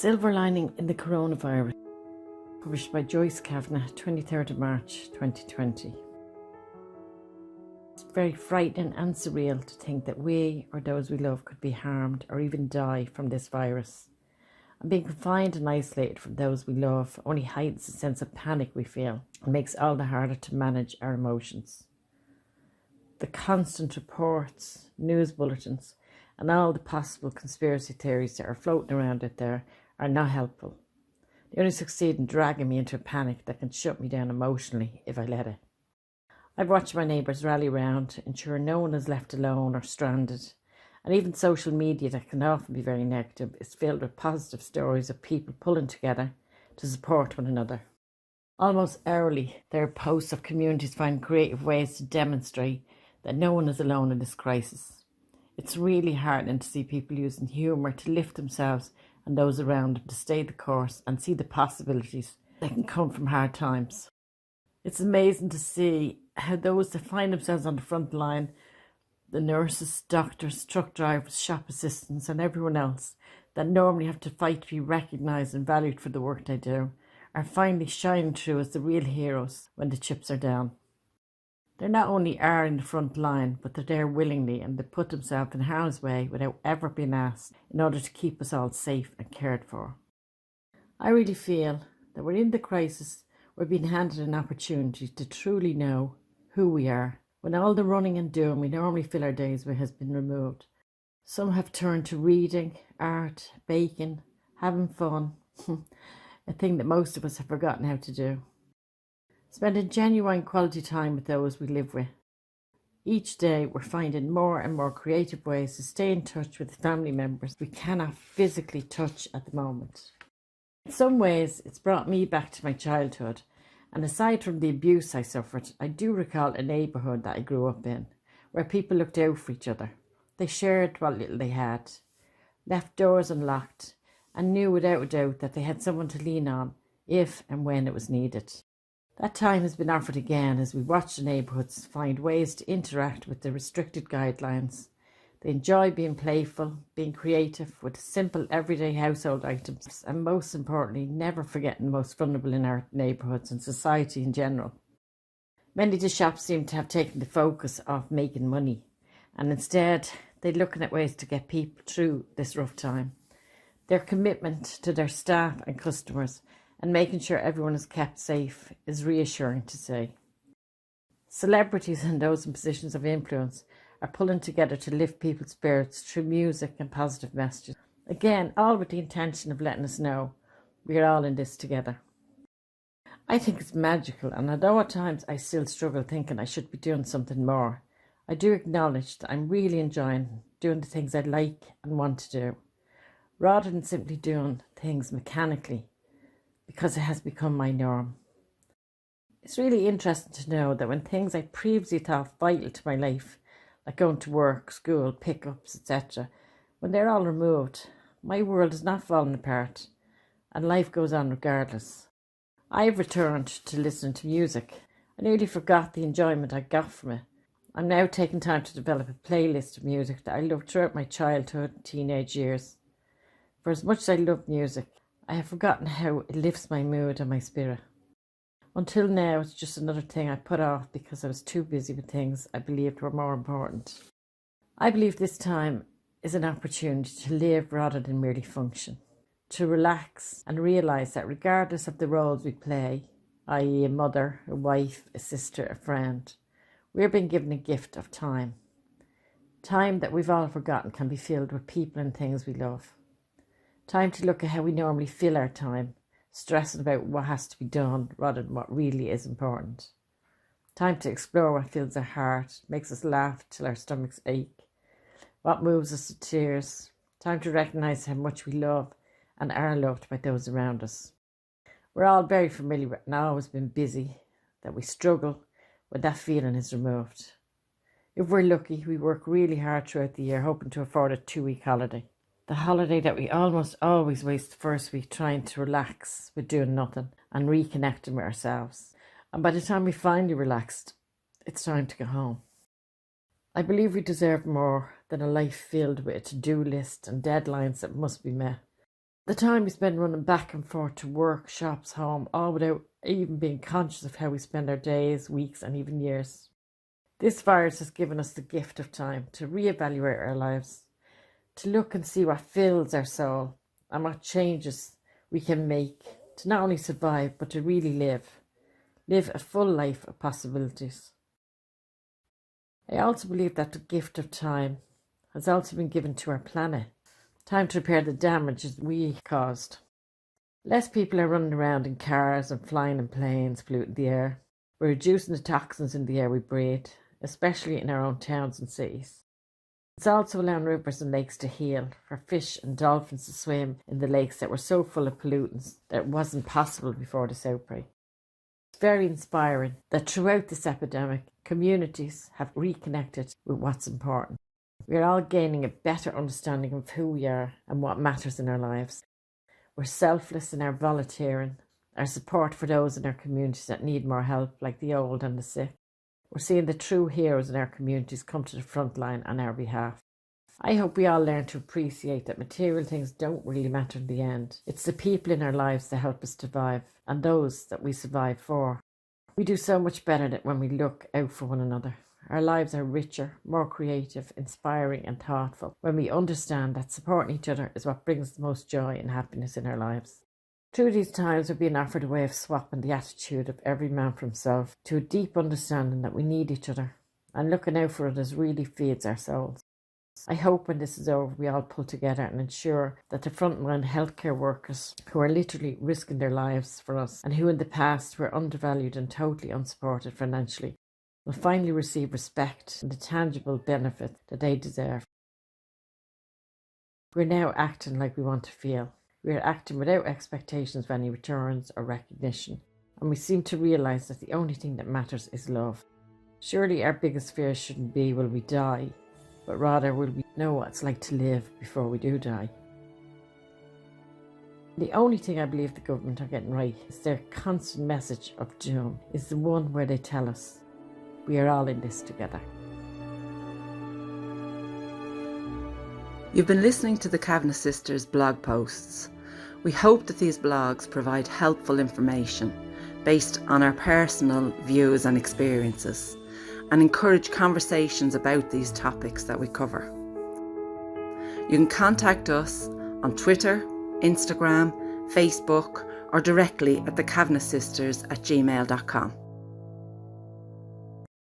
Silver Lining in the Coronavirus, published by Joyce Kavanagh, 23rd of March 2020. It's very frightening and surreal to think that we or those we love could be harmed or even die from this virus. And being confined and isolated from those we love only heightens the sense of panic we feel and makes it all the harder to manage our emotions. The constant reports, news bulletins, and all the possible conspiracy theories that are floating around out there are not helpful. They only succeed in dragging me into a panic that can shut me down emotionally if I let it. I've watched my neighbours rally round, ensure no one is left alone or stranded, and even social media, that can often be very negative, is filled with positive stories of people pulling together to support one another. Almost hourly, there are posts of communities finding creative ways to demonstrate that no one is alone in this crisis. It's really heartening to see people using humour to lift themselves and those around them to stay the course and see the possibilities that can come from hard times. It's amazing to see how those that find themselves on the front line, the nurses, doctors, truck drivers, shop assistants and everyone else that normally have to fight to be recognised and valued for the work they do, are finally shining through as the real heroes when the chips are down. They not only are in the front line, but they're there willingly, and they put themselves in harm's way without ever being asked, in order to keep us all safe and cared for. I really feel that within the crisis, we're being handed an opportunity to truly know who we are, when all the running and doing we normally fill our days with has been removed. Some have turned to reading, art, baking, having fun, a thing that most of us have forgotten how to do. Spending genuine quality time with those we live with. Each day we're finding more and more creative ways to stay in touch with family members we cannot physically touch at the moment. In some ways it's brought me back to my childhood, and aside from the abuse I suffered, I do recall a neighbourhood that I grew up in, where people looked out for each other. They shared what little they had, left doors unlocked, and knew without a doubt that they had someone to lean on if and when it was needed. That time has been offered again as we watch the neighbourhoods find ways to interact with the restricted guidelines. They enjoy being playful, being creative with simple everyday household items, and most importantly, never forgetting the most vulnerable in our neighbourhoods and society in general. Many of the shops seem to have taken the focus off making money, and instead they're looking at ways to get people through this rough time. Their commitment to their staff and customers and making sure everyone is kept safe is reassuring to see. Celebrities and those in positions of influence are pulling together to lift people's spirits through music and positive messages. Again, all with the intention of letting us know we are all in this together. I think it's magical, and although at times I still struggle thinking I should be doing something more, I do acknowledge that I'm really enjoying doing the things I like and want to do, rather than simply doing things mechanically, because it has become my norm. It's really interesting to know that when things I previously thought vital to my life, like going to work, school, pickups, etc., when they're all removed, my world is not falling apart and life goes on regardless. I've returned to listening to music. I nearly forgot the enjoyment I got from it. I'm now taking time to develop a playlist of music that I loved throughout my childhood and teenage years. For as much as I love music, I have forgotten how it lifts my mood and my spirit. Until now, it's just another thing I put off because I was too busy with things I believed were more important. I believe this time is an opportunity to live rather than merely function, to relax and realise that regardless of the roles we play, i.e. a mother, a wife, a sister, a friend, we're being given a gift of time. Time that we've all forgotten can be filled with people and things we love. Time to look at how we normally fill our time, stressing about what has to be done rather than what really is important. Time to explore what fills our heart, makes us laugh till our stomachs ache, what moves us to tears. Time to recognise how much we love and are loved by those around us. We're all very familiar with and always been busy, that we struggle when that feeling is removed. If we're lucky, we work really hard throughout the year hoping to afford a 2-week holiday. The holiday that we almost always waste the first week trying to relax with doing nothing and reconnecting with ourselves. And by the time we finally relaxed, it's time to go home. I believe we deserve more than a life filled with a to-do list and deadlines that must be met. The time we spend running back and forth to work, shops, home, all without even being conscious of how we spend our days, weeks, and even years. This virus has given us the gift of time to reevaluate our lives, to look and see what fills our soul and what changes we can make to not only survive but to really live a full life of possibilities. I also believe that the gift of time has also been given to our planet, time to repair the damages we caused. Less people are running around in cars and flying in planes, polluting the air. We're reducing the toxins in the air we breathe, especially in our own towns and cities. It's also allowing rivers and lakes to heal, for fish and dolphins to swim in the lakes that were so full of pollutants that it wasn't possible before this outbreak. It's very inspiring that throughout this epidemic, communities have reconnected with what's important. We are all gaining a better understanding of who we are and what matters in our lives. We're selfless in our volunteering, our support for those in our communities that need more help, like the old and the sick. We're seeing the true heroes in our communities come to the front line on our behalf. I hope we all learn to appreciate that material things don't really matter in the end. It's the people in our lives that help us survive, and those that we survive for. We do so much better when we look out for one another. Our lives are richer, more creative, inspiring and thoughtful when we understand that supporting each other is what brings the most joy and happiness in our lives. Through these times, we're being offered a way of swapping the attitude of every man for himself to a deep understanding that we need each other, and looking out for others really feeds our souls. I hope when this is over, we all pull together and ensure that the frontline healthcare workers who are literally risking their lives for us and who in the past were undervalued and totally unsupported financially will finally receive respect and the tangible benefit that they deserve. We're now acting like we want to feel. We are acting without expectations of any returns or recognition, and we seem to realise that the only thing that matters is love. Surely our biggest fear shouldn't be will we die, but rather will we know what it's like to live before we do die. The only thing I believe the government are getting right is their constant message of doom is the one where they tell us we are all in this together. You've been listening to the Kavanagh Sisters blog posts. We hope that these blogs provide helpful information based on our personal views and experiences and encourage conversations about these topics that we cover. You can contact us on Twitter, Instagram, Facebook or directly at thekavanaghsisters@gmail.com.